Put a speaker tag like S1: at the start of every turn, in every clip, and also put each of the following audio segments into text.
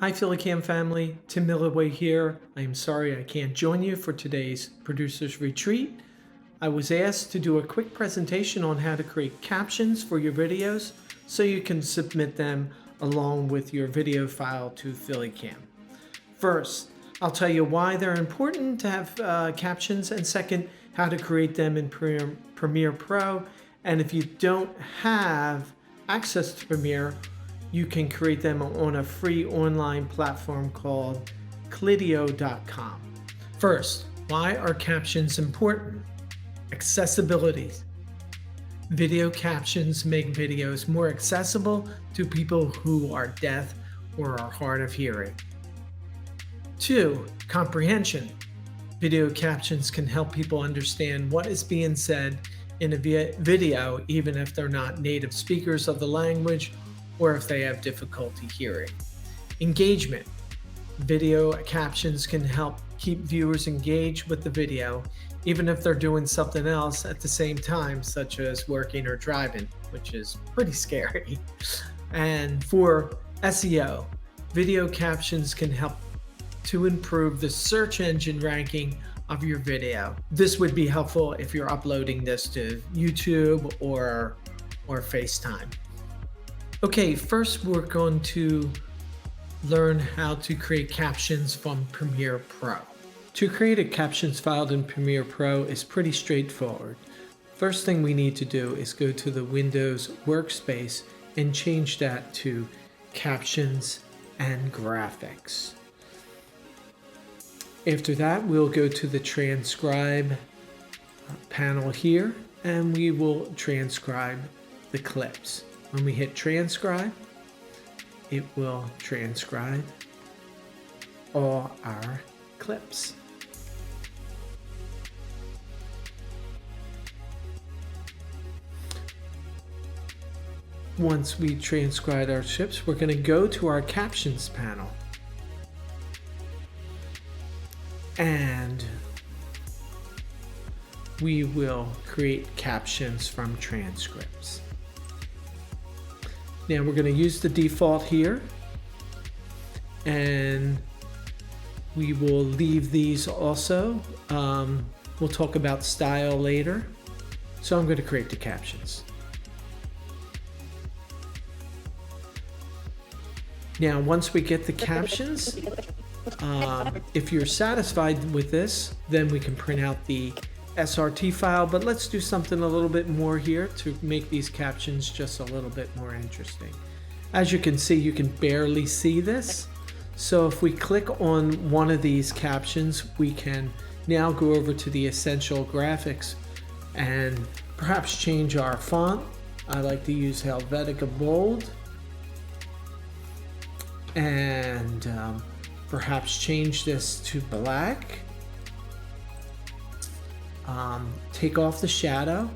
S1: Hi PhillyCAM family, Tim Millaway here. I am sorry I can't join you for today's producer's retreat. I was asked to do a quick presentation on how to create captions for your videos so you can submit them along with your video file to PhillyCAM. First, I'll tell you why they're important to have captions, and second, how to create them in Premiere Pro. And if you don't have access to Premiere, you can create them on a free online platform called Clidio.com. First, why are captions important? Accessibility. Video captions make videos more accessible to people who are deaf or are hard of hearing. 2. Comprehension. Video captions can help people understand what is being said in a video, even if they're not native speakers of the language or if they have difficulty hearing. Engagement. Video captions can help keep viewers engaged with the video, even if they're doing something else at the same time, such as working or driving, which is pretty scary. And for SEO, video captions can help to improve the search engine ranking of your video. This would be helpful if you're uploading this to YouTube or FaceTime. Okay, first we're going to learn how to create captions from Premiere Pro. To create a captions file in Premiere Pro is pretty straightforward. First thing we need to do is go to the Windows workspace and change that to Captions and Graphics. After that, we'll go to the Transcribe panel here, and we will transcribe the clips. When we hit transcribe, it will transcribe all our clips. Once we transcribed our clips, we're going to go to our captions panel. And we will create captions from transcripts. Now we're going to use the default here, and we will leave these also. We'll talk about style later. So I'm going to create the captions. Now once we get the captions, if you're satisfied with this, then we can print out the SRT file, but let's do something a little bit more here to make these captions just a little bit more interesting. As you can see, you can barely see this. So if we click on one of these captions, we can now go over to the essential graphics and perhaps change our font. I like to use Helvetica Bold, and perhaps change this to black. Take off the shadow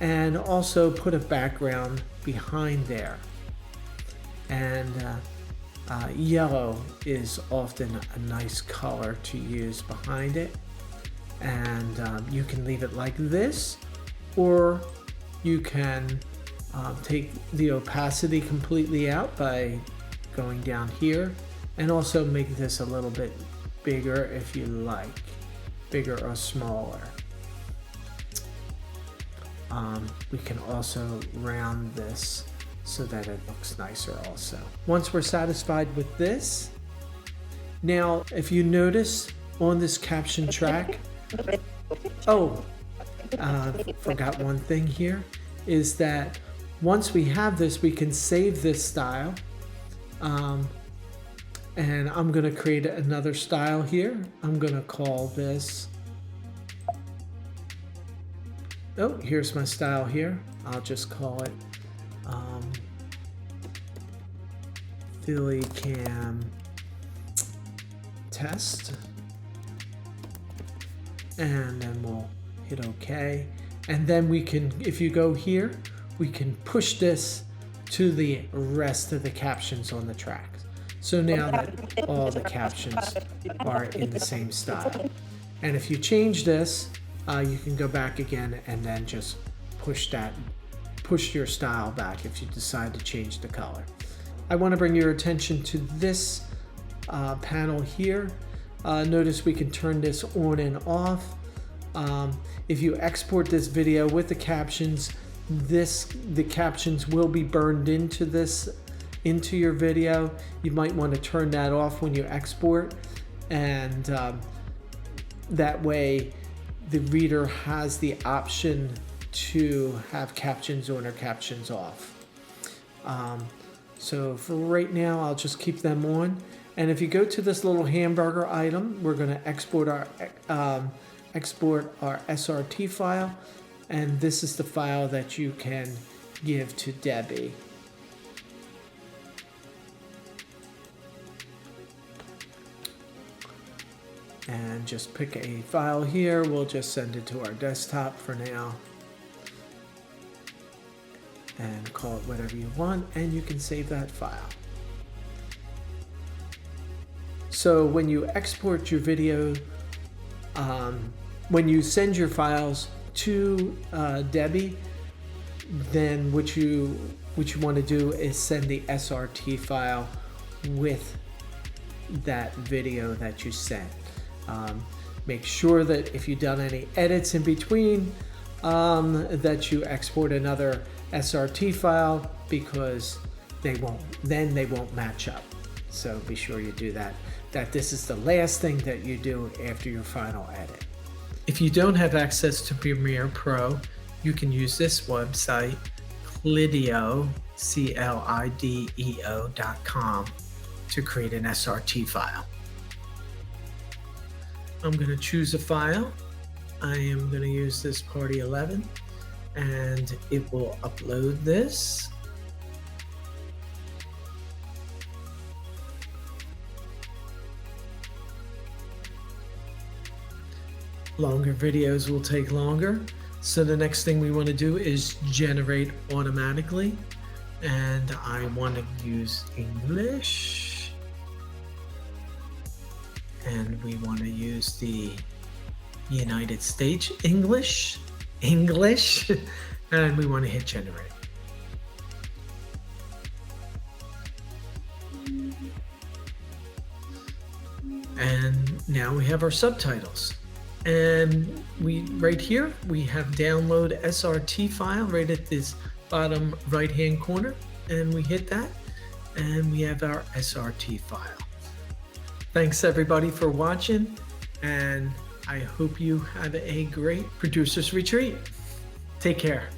S1: and also put a background behind there. And yellow is often a nice color to use behind it. And you can leave it like this, or you can take the opacity completely out by going down here, and also make this a little bit bigger if you like. Bigger or smaller. We can also round this so that it looks nicer also. Once we're satisfied with this, now if you notice on this caption track, forgot one thing here, is that once we have this, we can save this style. And I'm going to create another style here. I'm going to call this, here's my style here. I'll just call it PhillyCAM test. And then we'll hit OK. And then we can, if you go here, we can push this to the rest of the captions on the track. So now that all the captions are in the same style. And if you change this, you can go back again and then just push your style back if you decide to change the color. I want to bring your attention to this panel here. Notice we can turn this on and off. If you export this video with the captions, the captions will be burned into your video. You might want to turn that off when you export, and that way the reader has the option to have captions on or captions off. So for right now, I'll just keep them on. And if you go to this little hamburger item, we're going to export our SRT file, and this is the file that you can give to Debbie. And just pick a file here. We'll just send it to our desktop for now. And call it whatever you want, and you can save that file. So when you export your video, when you send your files to Debbie, then what you want to do is send the SRT file with that video that you sent. Make sure that if you've done any edits in between, that you export another SRT file, because they won't match up. So be sure you do that. That this is the last thing that you do after your final edit. If you don't have access to Premiere Pro, you can use this website, Clideo, CLIDEO.com, to create an SRT file. I'm going to choose a file. I am going to use this Party 11, and it will upload this. Longer videos will take longer, so the next thing we want to do is generate automatically, and I want to use English, and we want to use the United States English, and we want to hit generate. And now we have our subtitles. And right here, we have download SRT file right at this bottom right hand corner, and we hit that, and we have our SRT file. Thanks everybody for watching, and I hope you have a great Producer's Retreat. Take care.